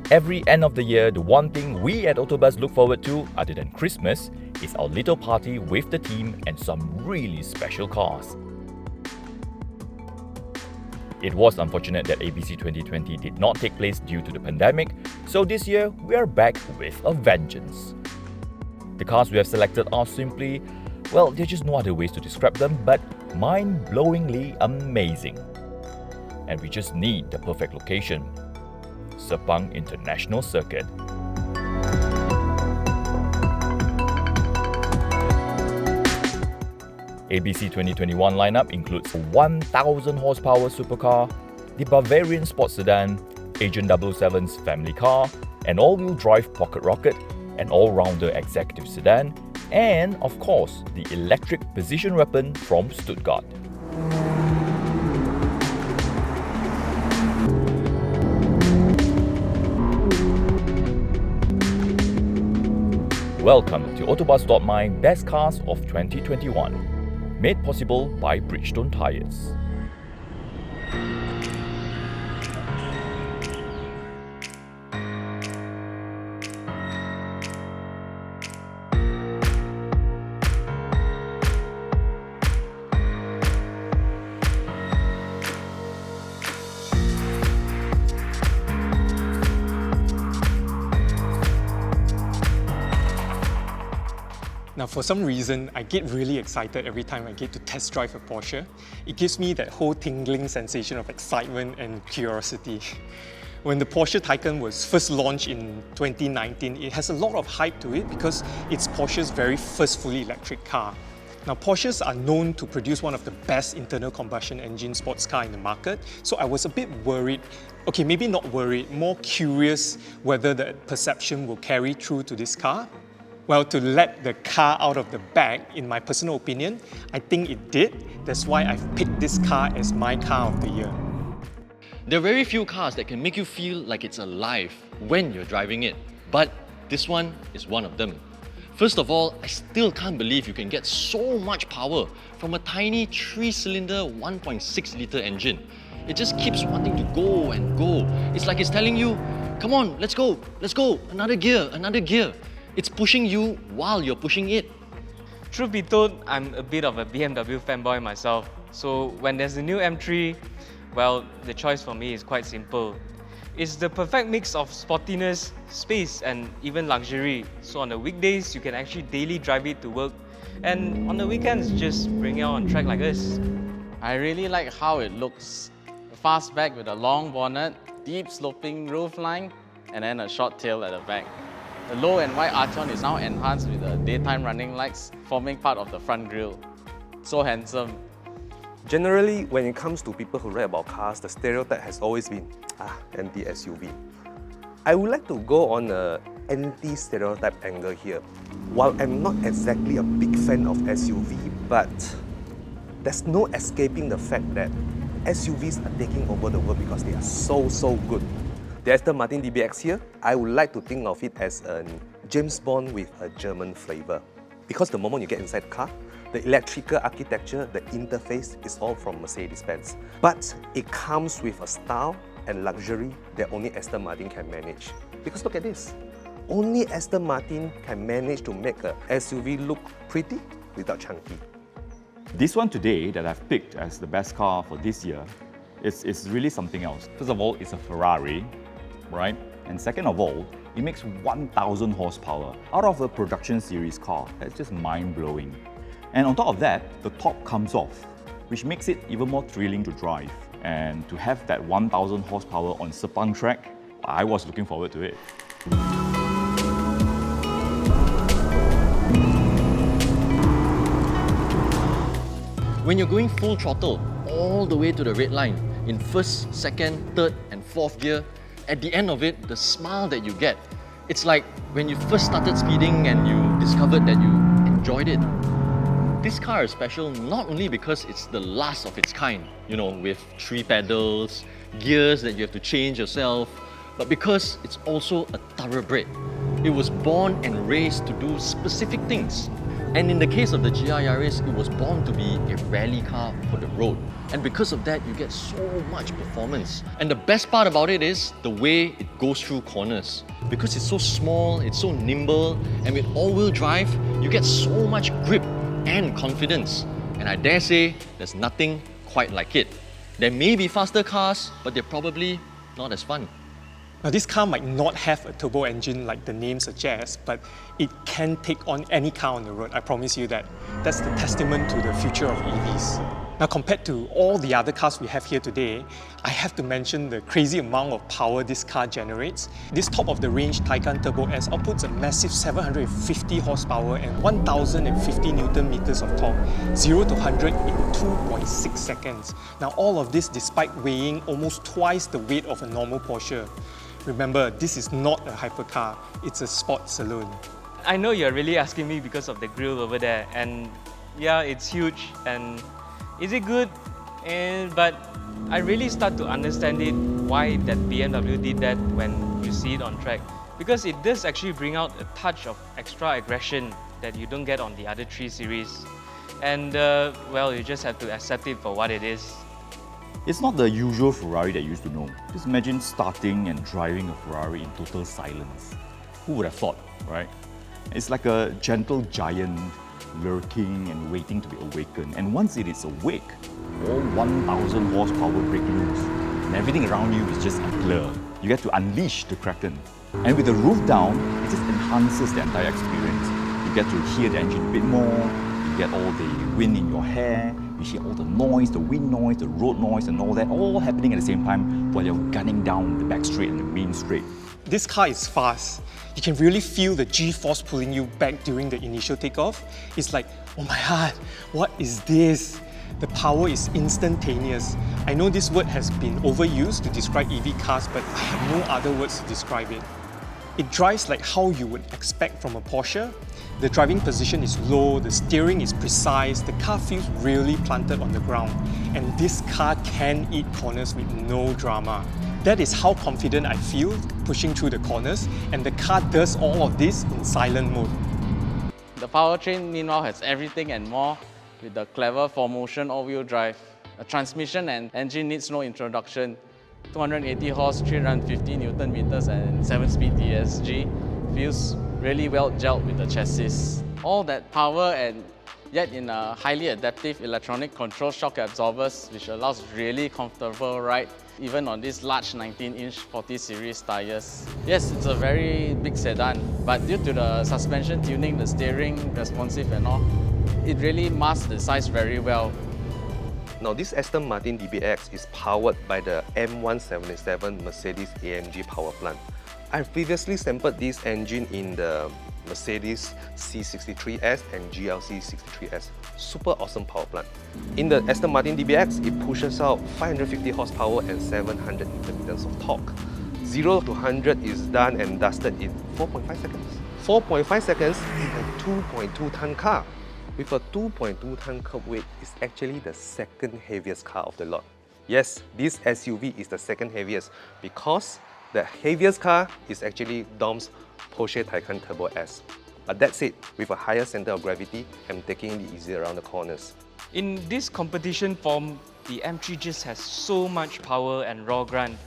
Every end of the year, the one thing we at AutoBuzz look forward to, other than Christmas, is our little party with the team and some really special cars. It was unfortunate that ABC 2020 did not take place due to the pandemic, so this year we are back with a vengeance. The cars we have selected are simply, well, there's just no other ways to describe them, but mind-blowingly amazing. And we just need the perfect location. Sepang International Circuit. ABC 2021 lineup includes a 1000 horsepower supercar, the Bavarian Sports Sedan, Agent 007's family car, an all-wheel drive pocket rocket, an all-rounder executive sedan, and of course, the electric precision weapon from Stuttgart. Welcome to AutoBuzz.my Best Cars of 2021, made possible by Bridgestone Tyres. Now, for some reason, I get really excited every time I get to test drive a Porsche. It gives me that whole tingling sensation of excitement and curiosity. When the Porsche Taycan was first launched in 2019, it has a lot of hype to it because it's Porsche's very first fully electric car. Now, Porsches are known to produce one of the best internal combustion engine sports car in the market, so I was a bit worried, okay, maybe not worried, more curious whether the perception will carry through to this car. Well, to let the car out of the bag, in my personal opinion, I think it did. That's why I've picked this car as my car of the year. There are very few cars that can make you feel like it's alive when you're driving it, but this one is one of them. First of all, I still can't believe you can get so much power from a tiny 3-cylinder 1.6-litre engine. It just keeps wanting to go and go. It's like it's telling you, come on, let's go, another gear, another gear. It's pushing you while you're pushing it. Truth be told, I'm a bit of a BMW fanboy myself. So when there's a new M3, well, the choice for me is quite simple. It's the perfect mix of sportiness, space, and even luxury. So on the weekdays, you can actually daily drive it to work. And on the weekends, just bring it on track like this. I really like how it looks. Fastback with a long bonnet, deep sloping roofline, and then a short tail at the back. The low and wide Arteon is now enhanced with the daytime running lights forming part of the front grille. So handsome. Generally, when it comes to people who write about cars, the stereotype has always been, anti-SUV. I would like to go on an anti-stereotype angle here. While I'm not exactly a big fan of SUV, but there's no escaping the fact that SUVs are taking over the world because they are so good. The Aston Martin DBX here, I would like to think of it as a James Bond with a German flavor. Because the moment you get inside the car, the electrical architecture, the interface is all from Mercedes-Benz. But it comes with a style and luxury that only Aston Martin can manage. Because look at this. Only Aston Martin can manage to make a SUV look pretty without chunky. This one today that I've picked as the best car for this year is really something else. First of all, it's a Ferrari, right? And second of all, it makes 1000 horsepower out of a production series car. That's just mind-blowing. And on top of that, the top comes off, which makes it even more thrilling to drive. And to have that 1000 horsepower on Sepang track, I was looking forward to it. When you're going full throttle all the way to the red line, in first, second, third, and fourth gear, at the end of it, the smile that you get, it's like when you first started speeding and you discovered that you enjoyed it. This car is special not only because it's the last of its kind, with 3 pedals, gears that you have to change yourself, but because it's also a thoroughbred. It was born and raised to do specific things. And in the case of the GR Yaris, it was born to be a rally car for the road. And because of that, you get so much performance. And the best part about it is the way it goes through corners. Because it's so small, it's so nimble, and with all-wheel drive, you get so much grip and confidence. And I dare say, there's nothing quite like it. There may be faster cars, but they're probably not as fun. Now, this car might not have a turbo engine like the name suggests, but it can take on any car on the road, I promise you that. That's the testament to the future of EVs. Now, compared to all the other cars we have here today, I have to mention the crazy amount of power this car generates. This top-of-the-range Taycan Turbo S outputs a massive 750 horsepower and 1,050 Newton meters of torque, 0 to 100 in 2.6 seconds. Now, all of this despite weighing almost twice the weight of a normal Porsche. Remember, this is not a hypercar, it's a sports saloon. I know you're really asking me because of the grille over there, and yeah, it's huge. And is it good? But I really start to understand it, why that BMW did that when you see it on track. Because it does actually bring out a touch of extra aggression that you don't get on the other 3 series. And well, you just have to accept it for what it is. It's not the usual Ferrari that you used to know. Just imagine starting and driving a Ferrari in total silence. Who would have thought, right? It's like a gentle giant lurking and waiting to be awakened. And once it is awake, all 1,000 horsepower break loose, and everything around you is just a blur. You get to unleash the Kraken. And with the roof down, it just enhances the entire experience. You get to hear the engine a bit more, you get all the wind in your hair, you hear all the noise, the wind noise, the road noise and all that, all happening at the same time while you're gunning down the back straight and the main straight. This car is fast. You can really feel the G-force pulling you back during the initial takeoff. It's like, oh my god, what is this? The power is instantaneous. I know this word has been overused to describe EV cars, but I have no other words to describe it. It drives like how you would expect from a Porsche. The driving position is low, the steering is precise, the car feels really planted on the ground. And this car can eat corners with no drama. That is how confident I feel pushing through the corners, and the car does all of this in silent mode. The powertrain, meanwhile, has everything and more with the clever 4-motion all-wheel drive. The transmission and engine needs no introduction. 280 horse, 350 Newton meters and 7-speed DSG feels really well gelled with the chassis. All that power and yet in a highly adaptive electronic control shock absorbers, which allows really comfortable ride even on these large 19-inch 40 series tires. Yes, it's a very big sedan, but due to the suspension tuning, the steering responsive and all, it really masks the size very well. Now this Aston Martin DBX is powered by the M177 Mercedes AMG power plant. I've previously sampled this engine in the Mercedes C63S and GLC 63S. Super awesome power plant. In the Aston Martin DBX, it pushes out 550 horsepower and 700 Nm of torque. 0 to 100 is done and dusted in 4.5 seconds. 4.5 seconds in a 2.2 ton car. With a 2.2 ton curb weight, it's actually the second heaviest car of the lot. Yes, this SUV is the second heaviest because the heaviest car is actually Dom's Porsche Taycan Turbo S. But that's it, with a higher center of gravity, I'm taking it easy around the corners. In this competition form, the M3 just has so much power and raw grunt.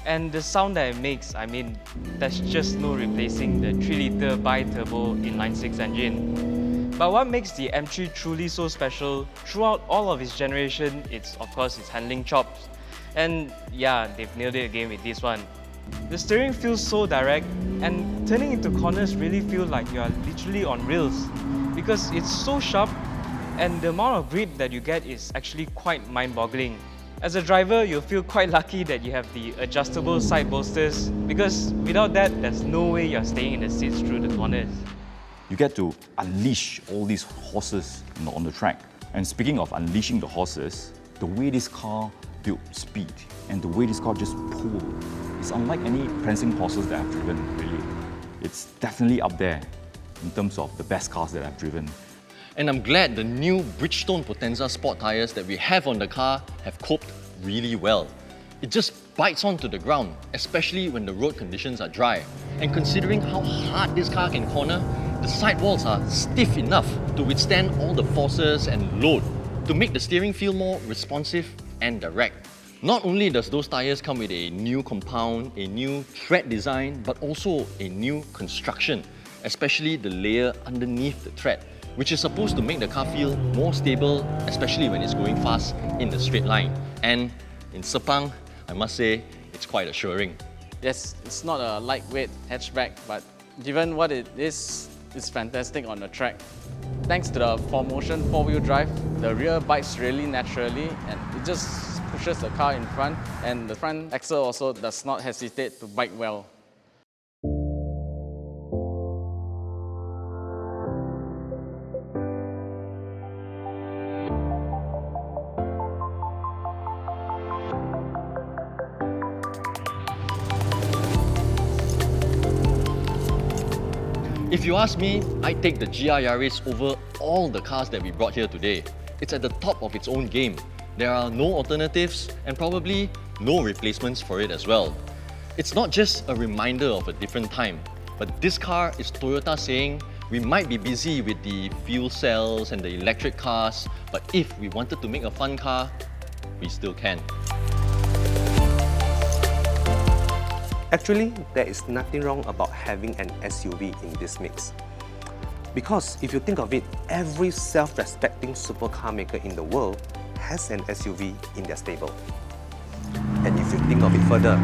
And the sound that it makes, I mean, there's just no replacing the 3-litre bi-turbo inline-6 engine. But what makes the M3 truly so special, throughout all of its generation, it's of course its handling chops. And yeah, they've nailed it again with this one. The steering feels so direct, and turning into corners really feels like you are literally on rails because it's so sharp, and the amount of grip that you get is actually quite mind-boggling. As a driver, you'll feel quite lucky that you have the adjustable side bolsters because without that, there's no way you're staying in the seats through the corners. You get to unleash all these horses on the track. And speaking of unleashing the horses, the way this car built speed and the way this car just pulled, it's unlike any prancing horses that I've driven, really. It's definitely up there in terms of the best cars that I've driven. And I'm glad the new Bridgestone Potenza sport tyres that we have on the car have coped really well. It just bites onto the ground, especially when the road conditions are dry. And considering how hard this car can corner, the sidewalls are stiff enough to withstand all the forces and load to make the steering feel more responsive and direct. Not only does those tyres come with a new compound, a new tread design, but also a new construction, especially the layer underneath the tread, which is supposed to make the car feel more stable, especially when it's going fast in the straight line. And in Sepang, I must say, it's quite assuring. Yes, it's not a lightweight hatchback, but given what it is, it's fantastic on the track. Thanks to the 4Motion 4-wheel drive, the rear bites really naturally and it just pushes the car in front, and the front axle also does not hesitate to bite well. If you ask me, I'd take the GR Yaris over all the cars that we brought here today. It's at the top of its own game. There are no alternatives and probably no replacements for it as well. It's not just a reminder of a different time, but this car is Toyota saying we might be busy with the fuel cells and the electric cars, but if we wanted to make a fun car, we still can. Actually, there is nothing wrong about having an SUV in this mix. Because if you think of it, every self-respecting supercar maker in the world has an SUV in their stable. And if you think of it further,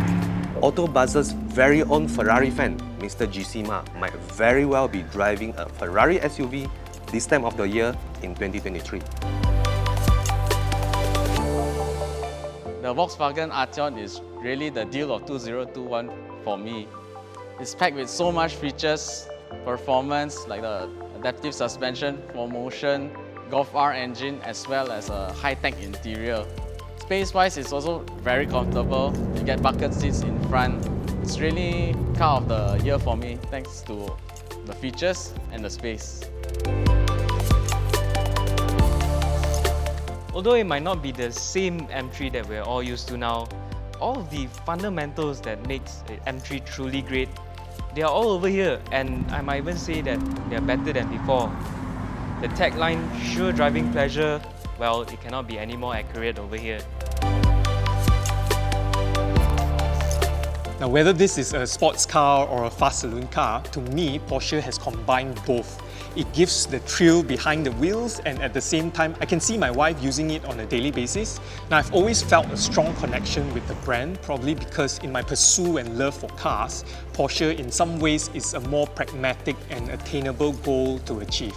AutoBuzz's very own Ferrari fan, Mr. Gisima, might very well be driving a Ferrari SUV this time of the year in 2023. The Volkswagen Arteon is really the deal of 2021 for me. It's packed with so much features, performance like the adaptive suspension, 4Motion, Golf R engine, as well as a high-tech interior. Space-wise, it's also very comfortable. You get bucket seats in front. It's really car of the year for me, thanks to the features and the space. Although it might not be the same M3 that we're all used to now, all of the fundamentals that makes M3 truly great, they are all over here, and I might even say that they are better than before. The tagline, "Sure driving pleasure," well, it cannot be any more accurate over here. Now, whether this is a sports car or a fast saloon car, to me, Porsche has combined both. It gives the thrill behind the wheels, and at the same time, I can see my wife using it on a daily basis. Now, I've always felt a strong connection with the brand, probably because in my pursuit and love for cars, Porsche in some ways is a more pragmatic and attainable goal to achieve.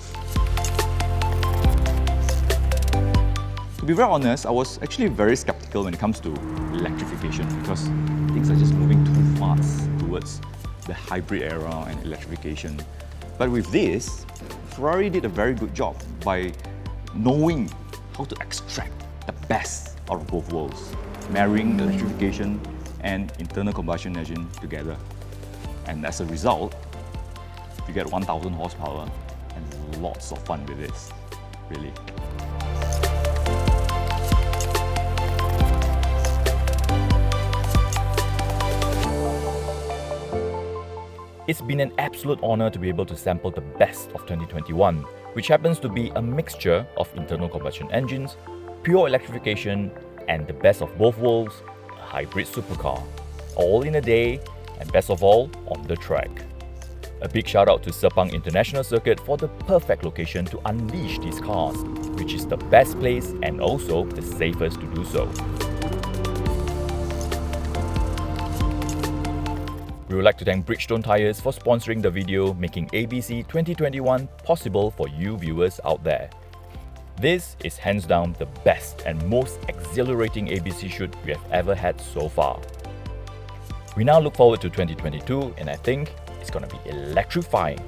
To be very honest, I was actually very skeptical when it comes to electrification because things are just moving too fast towards the hybrid era and electrification. But with this, Ferrari did a very good job by knowing how to extract the best out of both worlds, marrying electrification and internal combustion engine together. And as a result, you get 1000 horsepower and lots of fun with this, really. It's been an absolute honor to be able to sample the best of 2021, which happens to be a mixture of internal combustion engines, pure electrification, and the best of both worlds, a hybrid supercar. All in a day, and best of all, on the track. A big shout out to Sepang International Circuit for the perfect location to unleash these cars, which is the best place and also the safest to do so. We would like to thank Bridgestone Tyres for sponsoring the video, making ABC 2021 possible for you viewers out there. This is hands down the best and most exhilarating ABC shoot we have ever had so far. We now look forward to 2022 and I think it's gonna be electrifying.